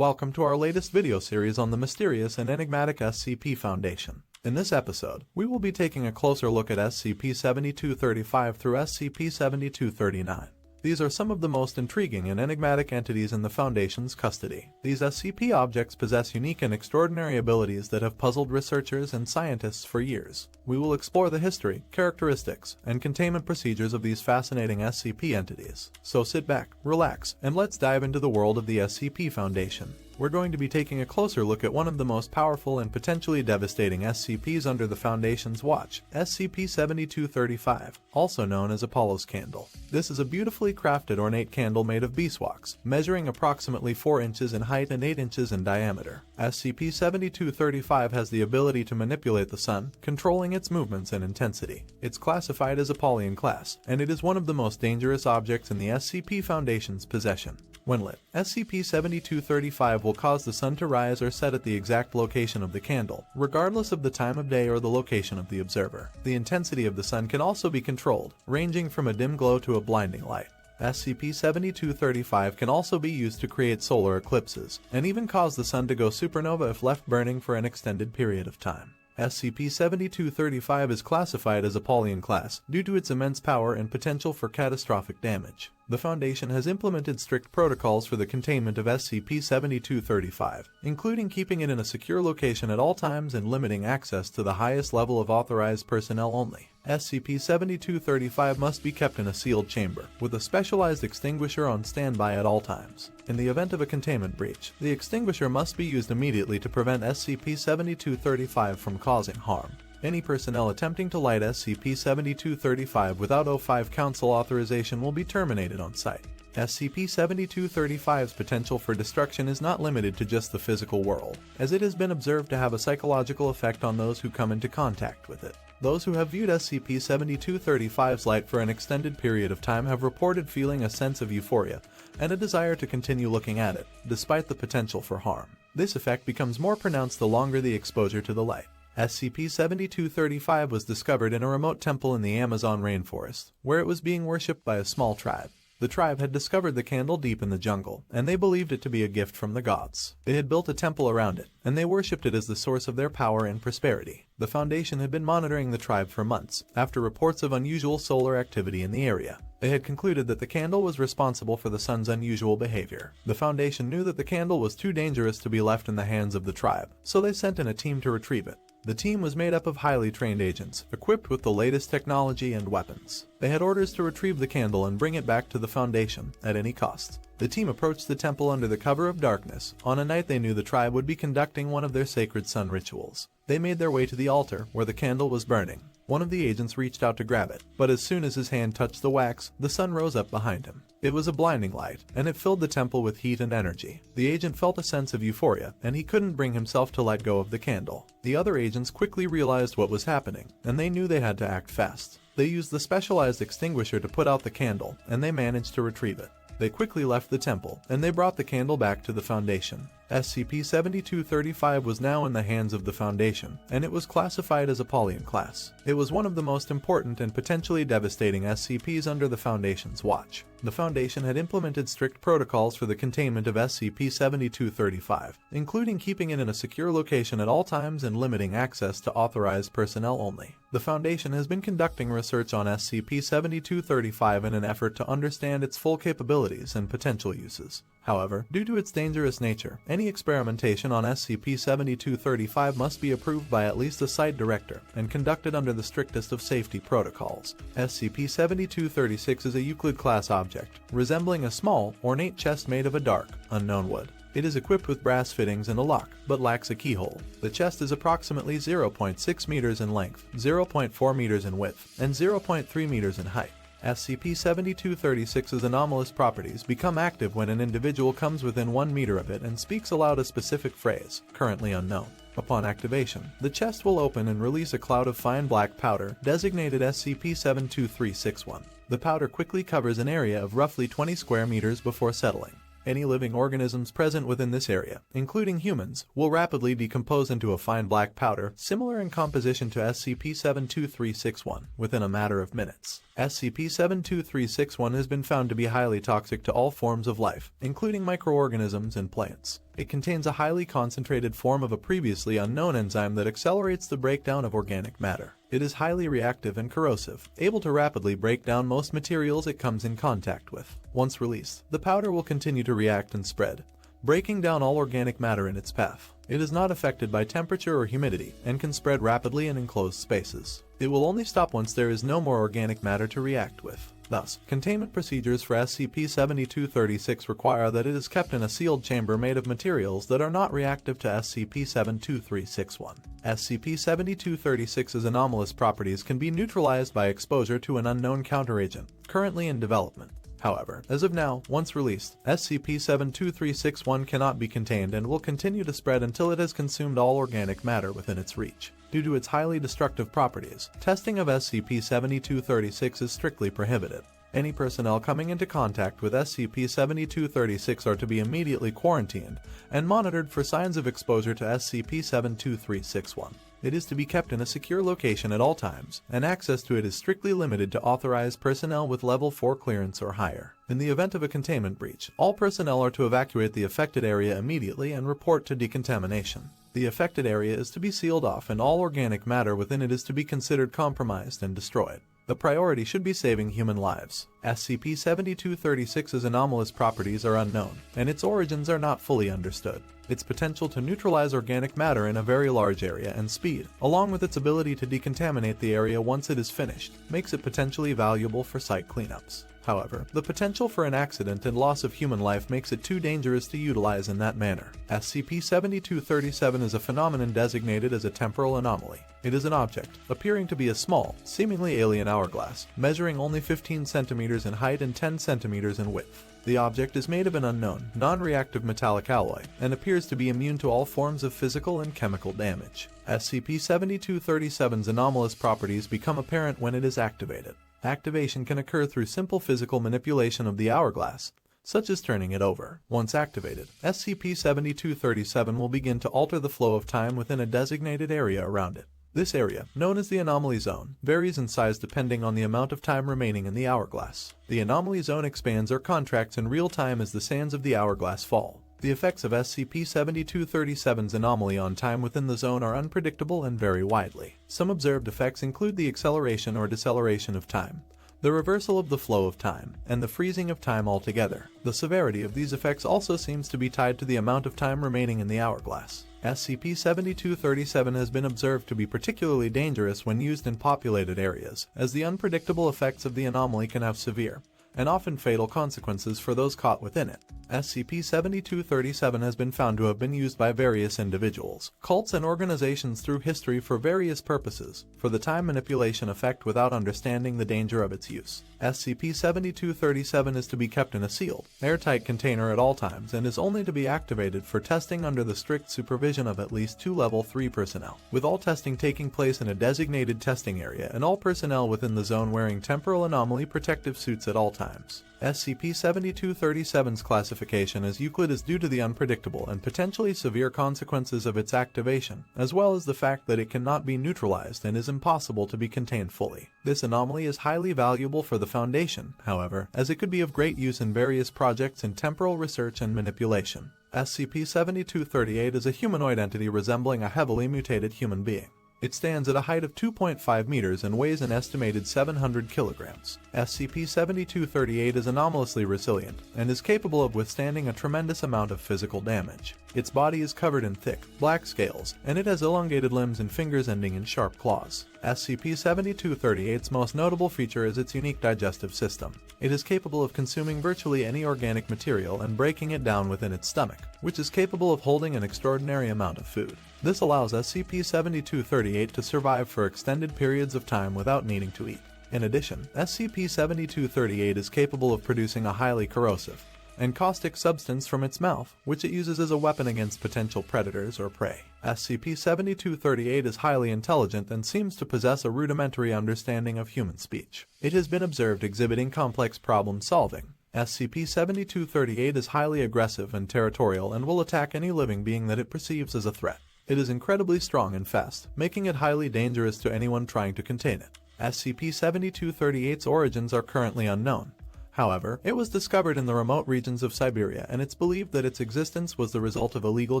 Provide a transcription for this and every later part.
Welcome to our latest video series on the mysterious and enigmatic SCP Foundation. In this episode, we will be taking a closer look at SCP-7235 through SCP-7239. These are some of the most intriguing and enigmatic entities in the Foundation's custody. These SCP objects possess unique and extraordinary abilities that have puzzled researchers and scientists for years. We will explore the history, characteristics, and containment procedures of these fascinating SCP entities. So sit back, relax, and let's dive into the world of the SCP Foundation. We're going to be taking a closer look at one of the most powerful and potentially devastating SCPs under the Foundation's watch, SCP-7235, also known as Apollo's Candle. This is a beautifully crafted ornate candle made of beeswax, measuring approximately 4 inches in height and 8 inches in diameter. SCP-7235 has the ability to manipulate the sun, controlling its movements and intensity. It's classified as Apollyon class, and it is one of the most dangerous objects in the SCP Foundation's possession. When lit, SCP-7235 will cause the sun to rise or set at the exact location of the candle, regardless of the time of day or the location of the observer. The intensity of the sun can also be controlled, ranging from a dim glow to a blinding light. SCP-7235 can also be used to create solar eclipses, and even cause the sun to go supernova if left burning for an extended period of time. SCP-7235 is classified as Apollyon class due to its immense power and potential for catastrophic damage. The Foundation has implemented strict protocols for the containment of SCP-7235, including keeping it in a secure location at all times and limiting access to the highest level of authorized personnel only. SCP-7235 must be kept in a sealed chamber, with a specialized extinguisher on standby at all times. In the event of a containment breach, the extinguisher must be used immediately to prevent SCP-7235 from causing harm. Any personnel attempting to light SCP-7235 without O5 Council authorization will be terminated on site. SCP-7235's potential for destruction is not limited to just the physical world, as it has been observed to have a psychological effect on those who come into contact with it. Those who have viewed SCP-7235's light for an extended period of time have reported feeling a sense of euphoria and a desire to continue looking at it, despite the potential for harm. This effect becomes more pronounced the longer the exposure to the light. SCP-7235 was discovered in a remote temple in the Amazon rainforest, where it was being worshipped by a small tribe. The tribe had discovered the candle deep in the jungle, and they believed it to be a gift from the gods. They had built a temple around it, and they worshipped it as the source of their power and prosperity. The Foundation had been monitoring the tribe for months, after reports of unusual solar activity in the area. They had concluded that the candle was responsible for the sun's unusual behavior. The Foundation knew that the candle was too dangerous to be left in the hands of the tribe, so they sent in a team to retrieve it. The team was made up of highly trained agents, equipped with the latest technology and weapons. They had orders to retrieve the candle and bring it back to the Foundation, at any cost. The team approached the temple under the cover of darkness, on a night they knew the tribe would be conducting one of their sacred sun rituals. They made their way to the altar, where the candle was burning. One of the agents reached out to grab it, but as soon as his hand touched the wax, the sun rose up behind him. It was a blinding light, and it filled the temple with heat and energy. The agent felt a sense of euphoria, and he couldn't bring himself to let go of the candle. The other agents quickly realized what was happening, and they knew they had to act fast. They used the specialized extinguisher to put out the candle, and they managed to retrieve it. They quickly left the temple, and they brought the candle back to the Foundation. SCP-7235 was now in the hands of the Foundation, and it was classified as Apollyon class. It was one of the most important and potentially devastating SCPs under the Foundation's watch. The Foundation had implemented strict protocols for the containment of SCP-7235, including keeping it in a secure location at all times and limiting access to authorized personnel only. The Foundation has been conducting research on SCP-7235 in an effort to understand its full capabilities and potential uses. However, due to its dangerous nature, any experimentation on SCP-7235 must be approved by at least a site director and conducted under the strictest of safety protocols. SCP-7236 is a Euclid class object, resembling a small, ornate chest made of a dark, unknown wood. It is equipped with brass fittings and a lock, but lacks a keyhole. The chest is approximately 0.6 meters in length, 0.4 meters in width, and 0.3 meters in height. SCP-7236's anomalous properties become active when an individual comes within 1 meter of it and speaks aloud a specific phrase, currently unknown. Upon activation, the chest will open and release a cloud of fine black powder, designated SCP-72361. The powder quickly covers an area of roughly 20 square meters before settling. Any living organisms present within this area, including humans, will rapidly decompose into a fine black powder similar in composition to SCP-72361 within a matter of minutes. SCP-72361 has been found to be highly toxic to all forms of life, including microorganisms and plants. It contains a highly concentrated form of a previously unknown enzyme that accelerates the breakdown of organic matter. It is highly reactive and corrosive, able to rapidly break down most materials it comes in contact with. Once released, the powder will continue to react and spread, breaking down all organic matter in its path. It is not affected by temperature or humidity and can spread rapidly in enclosed spaces. It will only stop once there is no more organic matter to react with. Thus, containment procedures for SCP-7236 require that it is kept in a sealed chamber made of materials that are not reactive to SCP-72361. SCP-7236's anomalous properties can be neutralized by exposure to an unknown counteragent, currently in development. However, as of now, once released, SCP-72361 cannot be contained and will continue to spread until it has consumed all organic matter within its reach. Due to its highly destructive properties, testing of SCP-7236 is strictly prohibited. Any personnel coming into contact with SCP-7236 are to be immediately quarantined and monitored for signs of exposure to SCP-72361. It is to be kept in a secure location at all times, and access to it is strictly limited to authorized personnel with Level 4 clearance or higher. In the event of a containment breach, all personnel are to evacuate the affected area immediately and report to decontamination. The affected area is to be sealed off and all organic matter within it is to be considered compromised and destroyed. The priority should be saving human lives. SCP-7236's anomalous properties are unknown, and its origins are not fully understood. Its potential to neutralize organic matter in a very large area and speed, along with its ability to decontaminate the area once it is finished, makes it potentially valuable for site cleanups. However, the potential for an accident and loss of human life makes it too dangerous to utilize in that manner. SCP-7237 is a phenomenon designated as a temporal anomaly. It is an object, appearing to be a small, seemingly alien hourglass, measuring only 15 centimeters in height and 10 centimeters in width. The object is made of an unknown, non-reactive metallic alloy, and appears to be immune to all forms of physical and chemical damage. SCP-7237's anomalous properties become apparent when it is activated. Activation can occur through simple physical manipulation of the hourglass, such as turning it over. Once activated, SCP-7237 will begin to alter the flow of time within a designated area around it. This area, known as the anomaly zone, varies in size depending on the amount of time remaining in the hourglass. The anomaly zone expands or contracts in real time as the sands of the hourglass fall. The effects of SCP-7237's anomaly on time within the zone are unpredictable and vary widely. Some observed effects include the acceleration or deceleration of time, the reversal of the flow of time, and the freezing of time altogether. The severity of these effects also seems to be tied to the amount of time remaining in the hourglass. SCP-7237 has been observed to be particularly dangerous when used in populated areas, as the unpredictable effects of the anomaly can have severe, and often fatal consequences for those caught within it. SCP-7237 has been found to have been used by various individuals, cults, and organizations through history for various purposes, for the time manipulation effect without understanding the danger of its use. SCP-7237 is to be kept in a sealed, airtight container at all times and is only to be activated for testing under the strict supervision of at least 2 Level 3 personnel, with all testing taking place in a designated testing area and all personnel within the zone wearing temporal anomaly protective suits at all times. SCP-7237's classification as Euclid is due to the unpredictable and potentially severe consequences of its activation, as well as the fact that it cannot be neutralized and is impossible to be contained fully. This anomaly is highly valuable for the Foundation, however, as it could be of great use in various projects in temporal research and manipulation. SCP-7238 is a humanoid entity resembling a heavily mutated human being. It stands at a height of 2.5 meters and weighs an estimated 700 kilograms. SCP-7238 is anomalously resilient and is capable of withstanding a tremendous amount of physical damage. Its body is covered in thick, black scales, and it has elongated limbs and fingers ending in sharp claws. SCP-7238's most notable feature is its unique digestive system. It is capable of consuming virtually any organic material and breaking it down within its stomach, which is capable of holding an extraordinary amount of food. This allows SCP-7238 to survive for extended periods of time without needing to eat. In addition, SCP-7238 is capable of producing a highly corrosive and caustic substance from its mouth, which it uses as a weapon against potential predators or prey. SCP-7238 is highly intelligent and seems to possess a rudimentary understanding of human speech. It has been observed exhibiting complex problem solving. SCP-7238 is highly aggressive and territorial and will attack any living being that it perceives as a threat. It is incredibly strong and fast, making it highly dangerous to anyone trying to contain it. SCP-7238's origins are currently unknown. However, it was discovered in the remote regions of Siberia, and it's believed that its existence was the result of illegal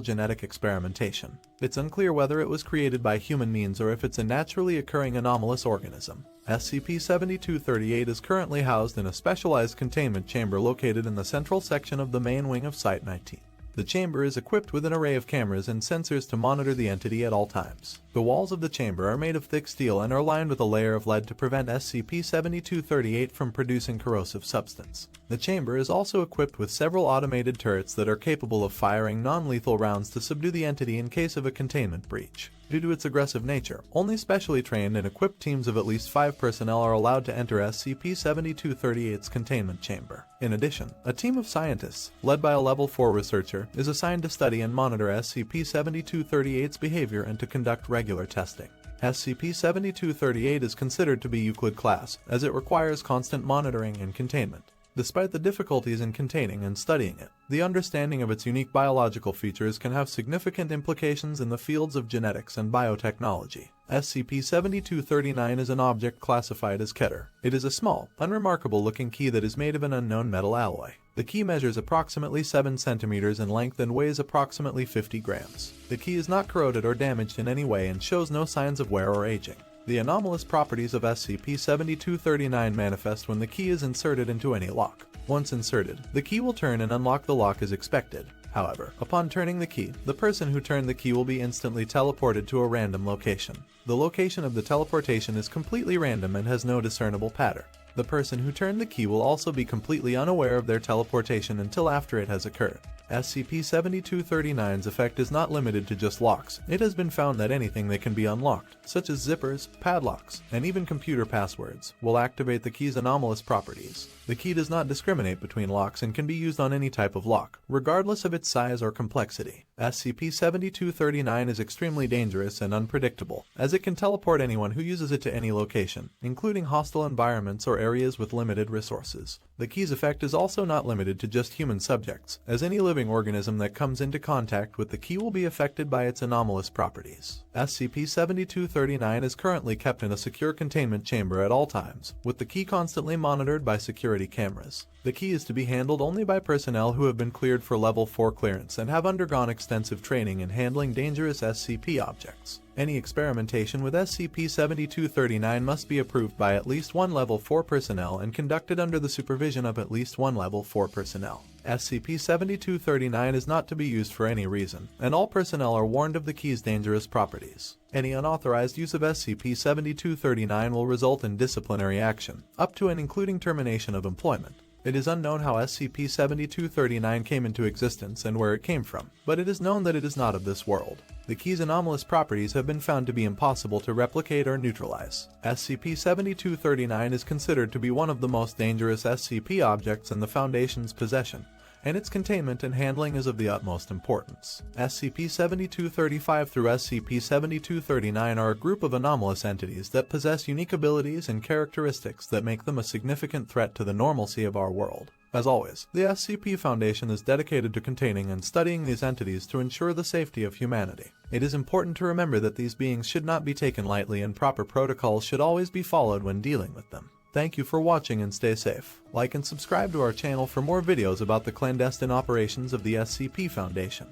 genetic experimentation. It's unclear whether it was created by human means or if it's a naturally occurring anomalous organism. SCP-7238 is currently housed in a specialized containment chamber located in the central section of the main wing of Site-19. The chamber is equipped with an array of cameras and sensors to monitor the entity at all times. The walls of the chamber are made of thick steel and are lined with a layer of lead to prevent SCP-7238 from producing corrosive substance. The chamber is also equipped with several automated turrets that are capable of firing non-lethal rounds to subdue the entity in case of a containment breach. Due to its aggressive nature, only specially trained and equipped teams of at least 5 personnel are allowed to enter SCP-7238's containment chamber. In addition, a team of scientists, led by a Level 4 researcher, is assigned to study and monitor SCP-7238's behavior and to conduct regular testing. SCP-7238 is considered to be Euclid class, as it requires constant monitoring and containment. Despite the difficulties in containing and studying it, the understanding of its unique biological features can have significant implications in the fields of genetics and biotechnology. SCP-7239 is an object classified as Keter. It is a small, unremarkable-looking key that is made of an unknown metal alloy. The key measures approximately 7 centimeters in length and weighs approximately 50 grams. The key is not corroded or damaged in any way and shows no signs of wear or aging. The anomalous properties of SCP-7239 manifest when the key is inserted into any lock. Once inserted, the key will turn and unlock the lock as expected. However, upon turning the key, the person who turned the key will be instantly teleported to a random location. The location of the teleportation is completely random and has no discernible pattern. The person who turned the key will also be completely unaware of their teleportation until after it has occurred. SCP-7239's effect is not limited to just locks. It has been found that anything that can be unlocked, such as zippers, padlocks, and even computer passwords, will activate the key's anomalous properties. The key does not discriminate between locks and can be used on any type of lock, regardless of its size or complexity. SCP-7239 is extremely dangerous and unpredictable, as it can teleport anyone who uses it to any location, including hostile environments or areas with limited resources. The key's effect is also not limited to just human subjects, as any living organism that comes into contact with the key will be affected by its anomalous properties. SCP-7239 is currently kept in a secure containment chamber at all times, with the key constantly monitored by security cameras. The key is to be handled only by personnel who have been cleared for Level 4 clearance and have undergone extensive training in handling dangerous SCP objects. Any experimentation with SCP-7239 must be approved by at least 1 Level 4 personnel and conducted under the supervision of at least 1 Level 4 personnel. SCP-7239 is not to be used for any reason, and all personnel are warned of the key's dangerous properties. Any unauthorized use of SCP-7239 will result in disciplinary action, up to and including termination of employment. It is unknown how SCP-7239 came into existence and where it came from, but it is known that it is not of this world. The key's anomalous properties have been found to be impossible to replicate or neutralize. SCP-7239 is considered to be one of the most dangerous SCP objects in the Foundation's possession, and its containment and handling is of the utmost importance. SCP-7235 through SCP-7239 are a group of anomalous entities that possess unique abilities and characteristics that make them a significant threat to the normalcy of our world. As always, the SCP Foundation is dedicated to containing and studying these entities to ensure the safety of humanity. It is important to remember that these beings should not be taken lightly and proper protocols should always be followed when dealing with them. Thank you for watching and stay safe. Like and subscribe to our channel for more videos about the clandestine operations of the SCP Foundation.